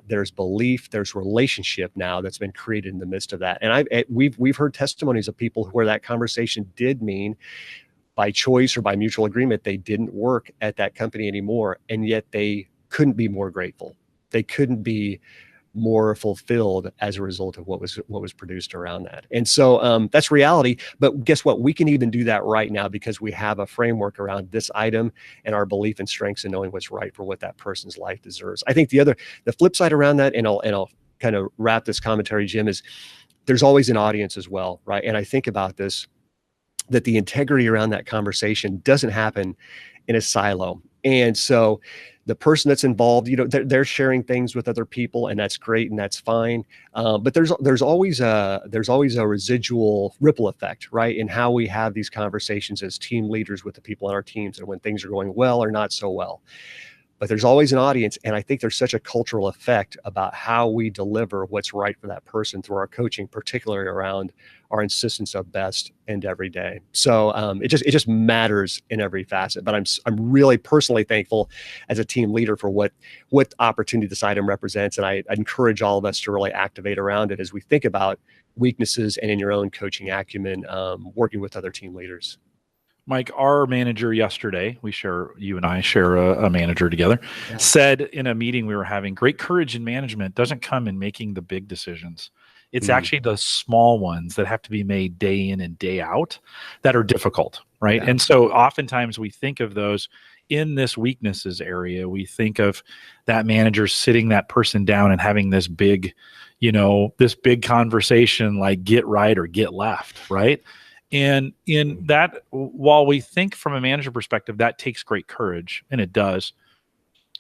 there's belief, there's relationship now that's been created in the midst of that. And we've heard testimonies of people where that conversation did mean, by choice or by mutual agreement, they didn't work at that company anymore, and yet they couldn't be more grateful. They couldn't be more fulfilled as a result of what was produced around that. And so that's reality. But guess what? We can even do that right now because we have a framework around this item and our belief and strengths and knowing what's right for what that person's life deserves. I think the flip side around that, and I'll kind of wrap this commentary, Jim, is there's always an audience as well, right? And I think about this, that the integrity around that conversation doesn't happen in a silo. And so the person that's involved, they're sharing things with other people, and that's great and that's fine. But there's always a residual ripple effect, right, in how we have these conversations as team leaders with the people on our teams, and when things are going well or not so well. But there's always an audience, and I think there's such a cultural effect about how we deliver what's right for that person through our coaching, particularly around our insistence of best and every day. So it just matters in every facet. But I'm really personally thankful as a team leader for what opportunity this item represents, and I encourage all of us to really activate around it as we think about weaknesses and in your own coaching acumen, working with other team leaders. Mike, our manager yesterday, you and I share a manager together, said in a meeting we were having, great courage in management doesn't come in making the big decisions. It's actually the small ones that have to be made day in and day out that are difficult, right? Yeah. And so oftentimes we think of those in this weaknesses area. We think of that manager sitting that person down and having this big conversation like get right or get left, right? And in that, while we think from a manager perspective, that takes great courage, and it does.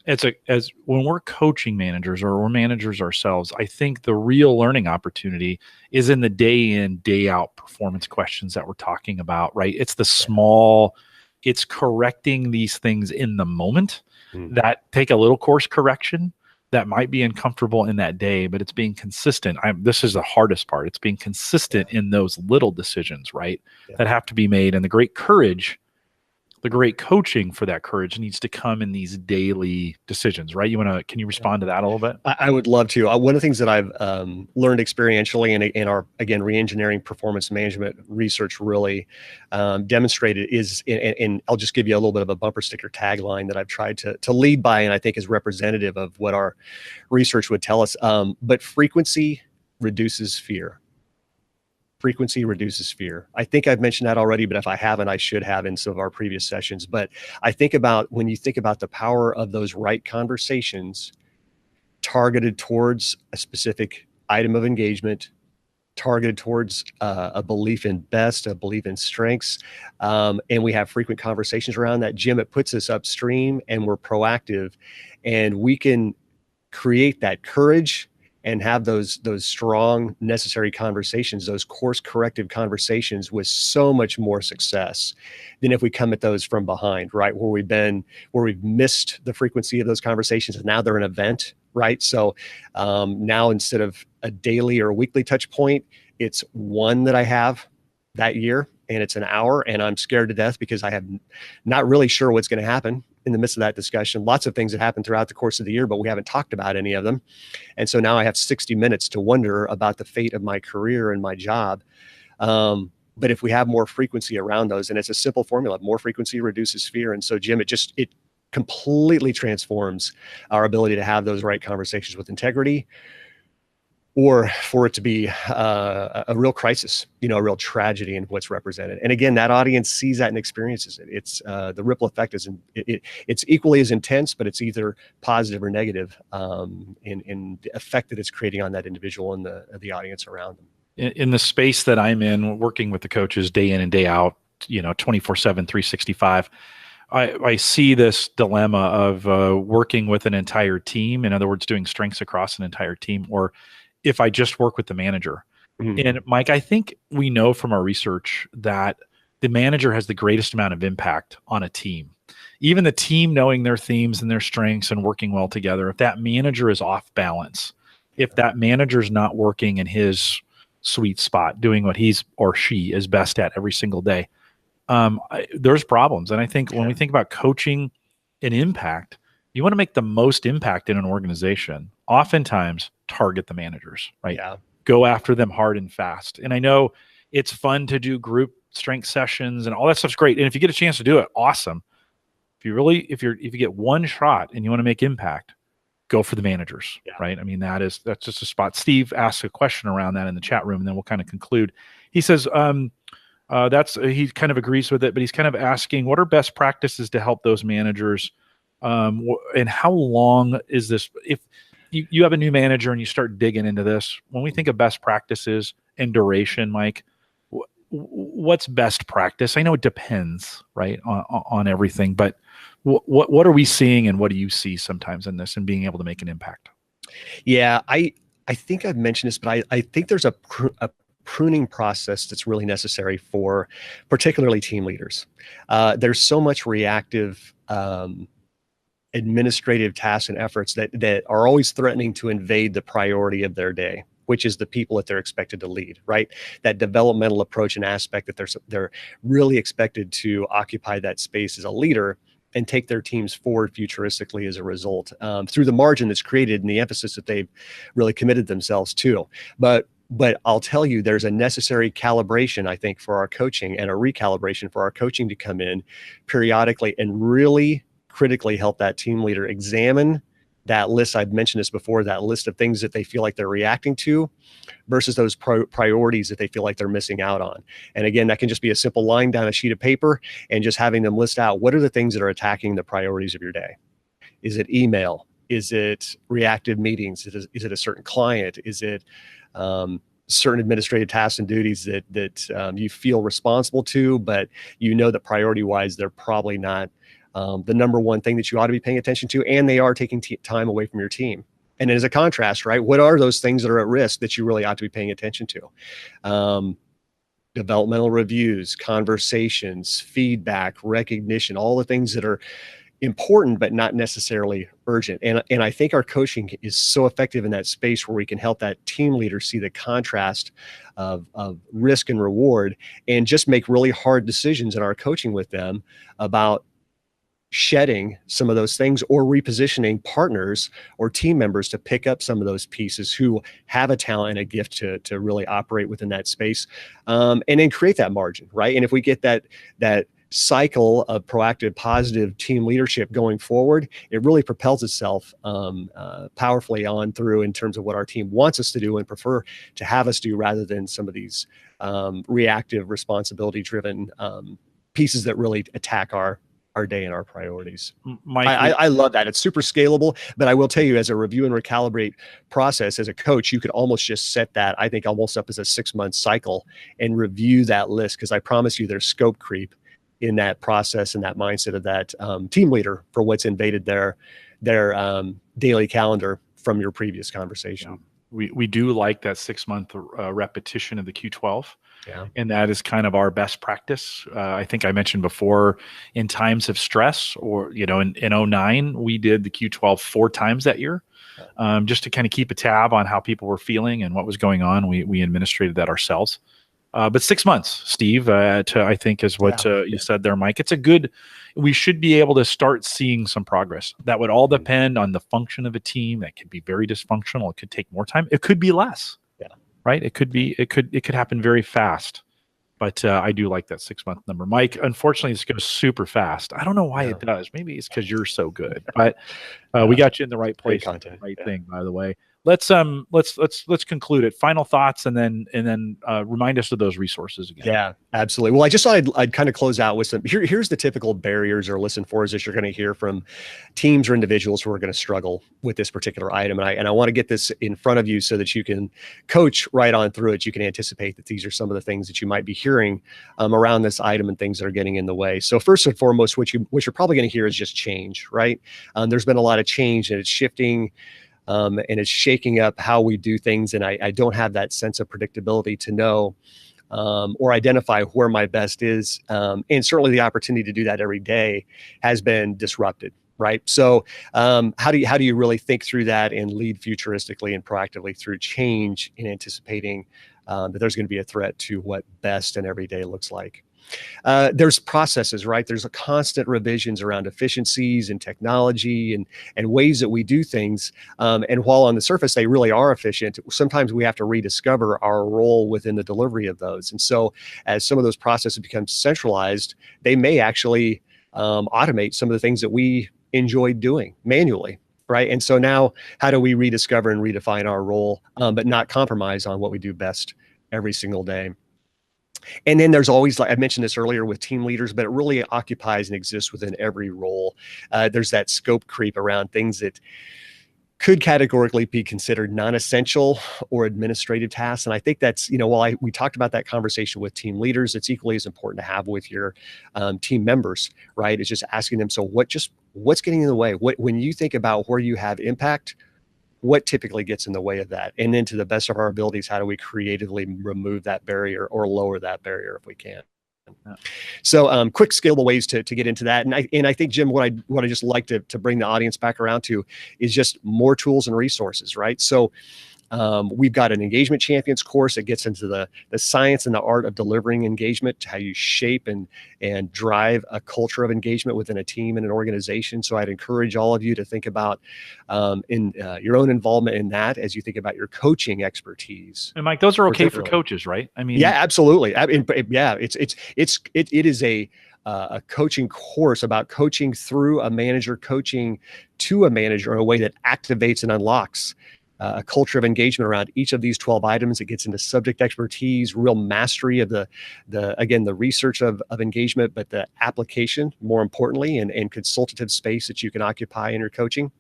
As when we're coaching managers or we're managers ourselves, I think the real learning opportunity is in the day in, day out performance questions that we're talking about, right? It's the small, it's correcting these things in the moment that take a little course correction that might be uncomfortable in that day, but it's being consistent. This is the hardest part. It's being consistent in those little decisions, right? That have to be made. And the great courage, the great coaching for that courage needs to come in these daily decisions, right? Can you respond to that a little bit? I would love to. One of the things that I've learned experientially and our, again, re-engineering performance management research really demonstrated is, and I'll just give you a little bit of a bumper sticker tagline that I've tried to lead by, and I think is representative of what our research would tell us. But frequency reduces fear. Frequency reduces fear. I think I've mentioned that already, but if I haven't, I should have in some of our previous sessions. But I think about when you think about the power of those right conversations targeted towards a specific item of engagement, targeted towards a belief in best, a belief in strengths, and we have frequent conversations around that, Jim, it puts us upstream and we're proactive, and we can create that courage and have those strong, necessary conversations, those course corrective conversations with so much more success than if we come at those from behind, right? Where we've missed the frequency of those conversations, and now they're an event, right? So now instead of a daily or weekly touch point, it's one that I have that year, and it's an hour, and I'm scared to death because I have not really sure what's going to happen. in the midst of that discussion, lots of things that happened throughout the course of the year, but we haven't talked about any of them. And so now I have 60 minutes to wonder about the fate of my career and my job. But if we have more frequency around those, and it's a simple formula, more frequency reduces fear. And so, Jim, it completely transforms our ability to have those right conversations with integrity, or for it to be a real crisis, a real tragedy in what's represented. And again, that audience sees that and experiences it. It's the ripple effect it's equally as intense, but it's either positive or negative in the effect that it's creating on that individual and the audience around them. In the space that I'm in, working with the coaches day in and day out, 24/7, 365, I see this dilemma of working with an entire team. In other words, doing strengths across an entire team, or if I just work with the manager. Mm-hmm. And Mike, I think we know from our research that the manager has the greatest amount of impact on a team. Even the team knowing their themes and their strengths and working well together, if that manager is off balance, if that manager is not working in his sweet spot, doing what he's or she is best at every single day, there's problems. And I think when we think about coaching and impact, you want to make the most impact in an organization. Oftentimes, target the managers, right? Yeah. Go after them hard and fast. And I know it's fun to do group strength sessions and all that stuff's great. And if you get a chance to do it, awesome. If you get one shot and you want to make impact, go for the managers, right? I mean, that's just a spot. Steve asked a question around that in the chat room, and then we'll kind of conclude. He says, he kind of agrees with it, but he's kind of asking, what are best practices to help those managers? And how long is this? If you have a new manager and you start digging into this, when we think of best practices and duration, Mike, what's best practice? I know it depends, right, on everything, but what are we seeing, and what do you see sometimes in this and being able to make an impact? Yeah, I think I've mentioned this, but I think there's a pruning process that's really necessary for particularly team leaders. There's so much reactive administrative tasks and efforts that are always threatening to invade the priority of their day, which is the people that they're expected to lead, right? That developmental approach and aspect that they're really expected to occupy that space as a leader and take their teams forward futuristically as a result, through the margin that's created and the emphasis that they've really committed themselves to. But I'll tell you, there's a necessary calibration, I think, for our coaching, and a recalibration for our coaching to come in periodically and really critically help that team leader examine that list. I've mentioned this before, that list of things that they feel like they're reacting to versus those priorities that they feel like they're missing out on. And again, that can just be a simple line down a sheet of paper and just having them list out, what are the things that are attacking the priorities of your day? Is it email? Is it reactive meetings? Is it a certain client? Is it certain administrative tasks and duties that you feel responsible to, but that priority-wise, they're probably not the number one thing that you ought to be paying attention to, and they are taking time away from your team. And as a contrast, right, what are those things that are at risk that you really ought to be paying attention to? Developmental reviews, conversations, feedback, recognition, all the things that are important but not necessarily urgent. And I think our coaching is so effective in that space where we can help that team leader see the contrast of risk and reward, and just make really hard decisions in our coaching with them about shedding some of those things, or repositioning partners or team members to pick up some of those pieces who have a talent and a gift to really operate within that space, and then create that margin, right? And if we get that cycle of proactive, positive team leadership going forward, it really propels itself powerfully on through in terms of what our team wants us to do and prefer to have us do, rather than some of these reactive, responsibility-driven pieces that really attack our day and our priorities. Mike, I love that. It's super scalable, but I will tell you, as a review and recalibrate process, as a coach, you could almost just set that, I think, almost up as a 6-month cycle and review that list, because I promise you there's scope creep in that process and that mindset of that team leader for what's invaded their daily calendar from your previous conversation. Yeah. We do like that 6-month repetition of the Q12. Yeah. And that is kind of our best practice. I think I mentioned before, in times of stress, or, in 2009, we did the Q12 4 times that year, just to kind of keep a tab on how people were feeling and what was going on. We administrated that ourselves. But 6 months, Steve, I think is what you said there, Mike. We should be able to start seeing some progress. That would all depend on the function of a team. That could be very dysfunctional. It could take more time. It could be less. Yeah. Right. It could happen very fast. But I do like that 6 month number. Mike, unfortunately, this goes super fast. I don't know why it does. Maybe it's because you're so good. But we got you in the right place, the right thing, by the way. Let's conclude it. Final thoughts, and then remind us of those resources again. Yeah, absolutely. Well, I just thought I'd kind of close out with some. Here's the typical barriers or listen fors that you're going to hear from teams or individuals who are going to struggle with this particular item. And I want to get this in front of you so that you can coach right on through it. You can anticipate that these are some of the things that you might be hearing around this item and things that are getting in the way. So first and foremost, what you're probably going to hear is just change, right? There's been a lot of change, and it's shifting. And it's shaking up how we do things. And I don't have that sense of predictability to know or identify where my best is. And certainly the opportunity to do that every day has been disrupted. Right. So how do you really think through that and lead futuristically and proactively through change in anticipating that there's going to be a threat to what best and every day looks like? There's processes, right? There's a constant revisions around efficiencies and technology and ways that we do things. And while on the surface, they really are efficient, sometimes we have to rediscover our role within the delivery of those. And so as some of those processes become centralized, they may actually automate some of the things that we enjoy doing manually. Right. And so now how do we rediscover and redefine our role, but not compromise on what we do best every single day? And then there's always, like I mentioned this earlier with team leaders, but it really occupies and exists within every role. There's that scope creep around things that could categorically be considered non-essential or administrative tasks. And I think that's, while we talked about that conversation with team leaders, it's equally as important to have with your team members, right? It's just asking them, so what's getting in the way? When you think about where you have impact, what typically gets in the way of that? And then to the best of our abilities, how do we creatively remove that barrier or lower that barrier if we can? Yeah. So quick scalable ways to get into that. And I think, Jim, what I just like to bring the audience back around to is just more tools and resources, right? So we've got an engagement champions course that gets into the science and the art of delivering engagement, how you shape and drive a culture of engagement within a team and an organization. So I'd encourage all of you to think about your own involvement in that as you think about your coaching expertise. And Mike, those are okay for coaches, right? I mean, yeah, absolutely. It is a coaching course about coaching through a manager, coaching to a manager in a way that activates and unlocks a culture of engagement around each of these 12 items. It gets into subject expertise, real mastery of the research of engagement, but the application, more importantly, and consultative space that you can occupy in your coaching.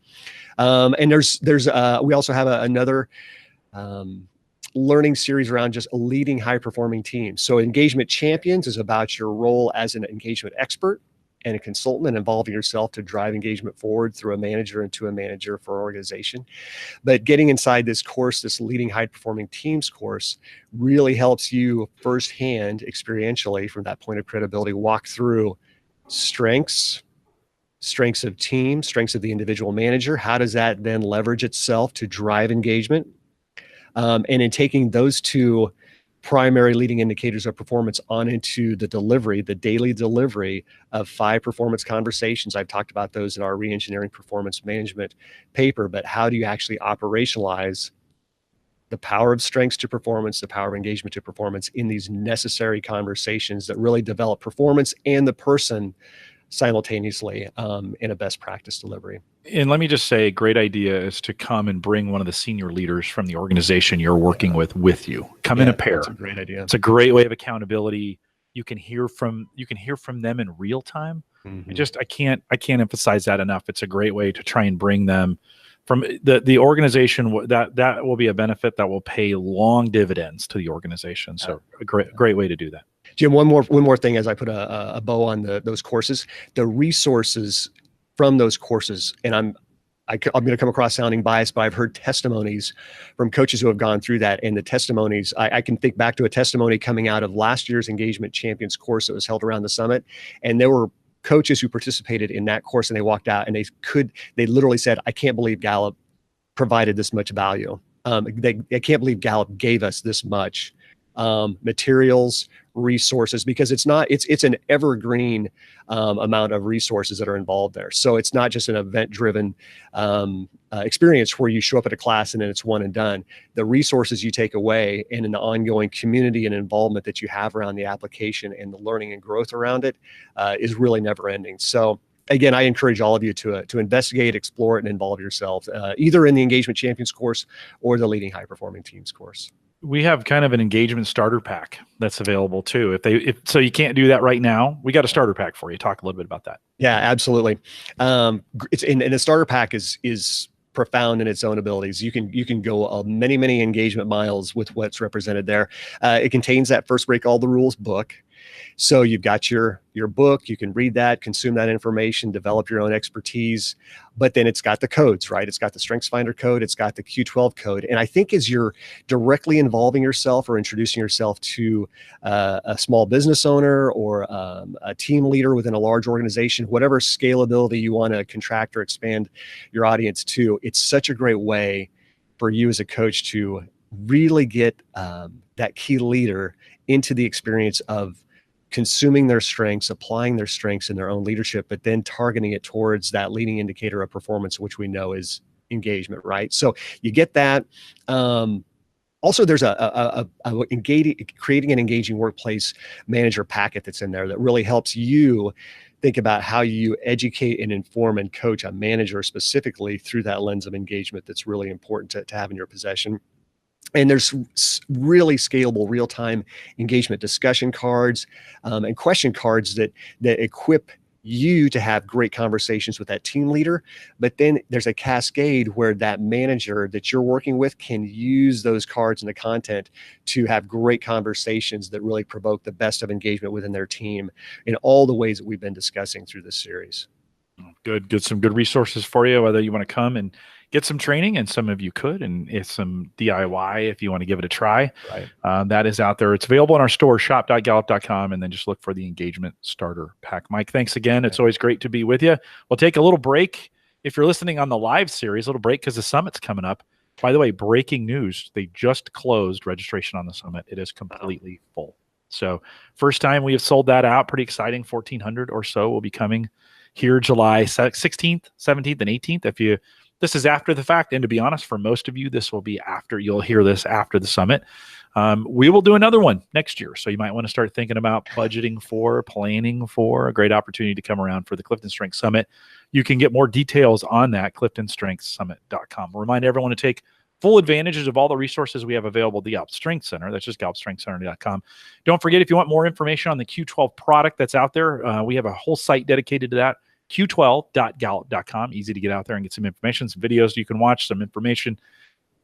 And we also have another learning series around just leading high performing teams. So engagement champions is about your role as an engagement expert and a consultant, involving yourself to drive engagement forward through a manager and to a manager for an organization. But getting inside this course, this leading high performing teams course, really helps you firsthand, experientially, from that point of credibility, walk through strengths of team, strengths of the individual manager. How does that then leverage itself to drive engagement? And in taking those two primary leading indicators of performance on into the daily delivery of 5 performance conversations. I've talked about those in our re-engineering performance management paper, but how do you actually operationalize the power of strengths to performance, the power of engagement to performance in these necessary conversations that really develop performance and the person simultaneously in a best practice delivery. And let me just say, a great idea is to come and bring one of the senior leaders from the organization you're working with you. Come in a pair. That's a great idea. It's a great way of accountability. You can hear from them in real time. Mm-hmm. I can't emphasize that enough. It's a great way to try and bring them from the organization. That will be a benefit that will pay long dividends to the organization. So a great way to do that. Jim, one more thing as I put a bow on those courses, the resources from those courses, and I'm going to come across sounding biased, but I've heard testimonies from coaches who have gone through that, and the testimonies, I can think back to a testimony coming out of last year's Engagement Champions course that was held around the summit, and there were coaches who participated in that course, and they walked out and they literally said, I can't believe Gallup provided this much value. I can't believe Gallup gave us this much materials, resources, because it's an evergreen amount of resources that are involved there. So it's not just an event-driven experience where you show up at a class and then it's one and done. The resources you take away and in the ongoing community and involvement that you have around the application and the learning and growth around it is really never ending. So again, I encourage all of you to investigate, explore it, and involve yourselves either in the Engagement Champions course or the Leading High Performing Teams course. We have kind of an engagement starter pack that's available too. So you can't do that right now, we got a starter pack for you. Talk a little bit about that. Yeah, absolutely. It's in the starter pack is profound in its own abilities. You can go many engagement miles with what's represented there. It contains that First Break All the Rules book. So you've got your book, you can read that, consume that information, develop your own expertise, but then it's got the codes, right? It's got the Strengths Finder code, it's got the Q12 code. And I think as you're directly involving yourself or introducing yourself to a small business owner or a team leader within a large organization, whatever scalability you want to contract or expand your audience to, it's such a great way for you as a coach to really get that key leader into the experience of consuming their strengths, applying their strengths in their own leadership, but then targeting it towards that leading indicator of performance, which we know is engagement, right? So you get that. Also, there's creating an engaging workplace manager packet that's in there that really helps you think about how you educate and inform and coach a manager specifically through that lens of engagement that's really important to have in your possession. And there's really scalable real-time engagement discussion cards and question cards that equip you to have great conversations with that team leader. But then there's a cascade where that manager that you're working with can use those cards and the content to have great conversations that really provoke the best of engagement within their team in all the ways that we've been discussing through this series. Good. Some good resources for you, whether you want to come and get some training, and some of you could, and it's some DIY if you want to give it a try. Right. That is out there. It's available in our store, shop.gallup.com, and then just look for the engagement starter pack. Mike, thanks again. It's always great to be with you. We'll take a little break. If you're listening on the live series, a little break because the summit's coming up. By the way, breaking news, they just closed registration on the summit. It is completely full. So first time we have sold that out. Pretty exciting. 1,400 or so will be coming here July 16th, 17th, and 18th. This is after the fact, and to be honest, for most of you, this will be after. You'll hear this after the summit. We will do another one next year, so you might want to start thinking about budgeting for, planning for a great opportunity to come around for the Clifton Strengths Summit. You can get more details on that, CliftonStrengthsSummit.com. We'll remind everyone to take full advantages of all the resources we have available at the Gallup Strength Center. That's just GallupStrengthsCenter.com. Don't forget, if you want more information on the Q12 product that's out there, we have a whole site dedicated to that. Q12.gallup.com. Easy to get out there and get some information, some videos you can watch, some information.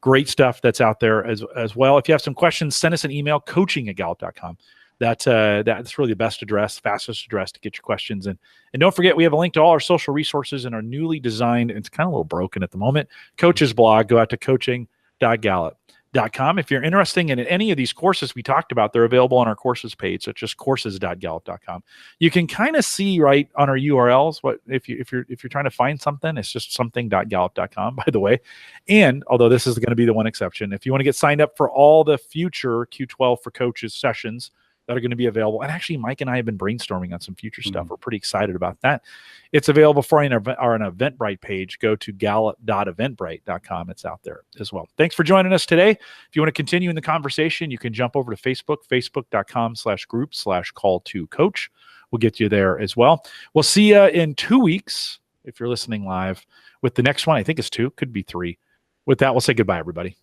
Great stuff that's out there as well. If you have some questions, send us an email, coaching@gallup.com. That's really the best address, fastest address to get your questions. And don't forget, we have a link to all our social resources in our newly designed, it's kind of a little broken at the moment, coaches blog. Go out to coaching.gallup.com. If you're interested in any of these courses we talked about, they're available on our courses page. So it's just courses.gallup.com. You can kind of see right on our URLs what if you're trying to find something, it's just something.gallup.com, by the way. And although this is going to be the one exception, if you want to get signed up for all the future Q12 for Coaches sessions that are going to be available, and actually Mike and I have been brainstorming on some future stuff. We're pretty excited about that. It's available for an Eventbrite page. Go to gallup.eventbrite.com. It's out there as well. Thanks for joining us today. If you want to continue in the conversation, you can jump over to Facebook, facebook.com/group/call2coach. We'll get you there as well. We'll see you in 2 weeks if you're listening live with the next one. I think it's 2, could be 3. With that, we'll say goodbye, everybody.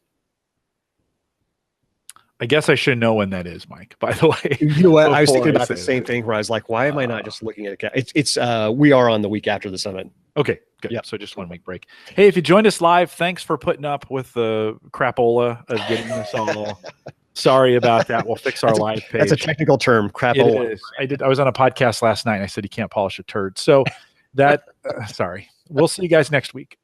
I guess I should know when that is, Mike, by the way. You know what? I was thinking about the same thing where I was like, why am I not just looking at it? We are on the week after the summit. Okay, good. Yep. So just 1 week break. Hey, if you joined us live, thanks for putting up with the crapola of getting this all. Sorry about that. We'll fix our live page. That's a technical term, crapola. It is. I was on a podcast last night and I said you can't polish a turd. So that, sorry. We'll see you guys next week.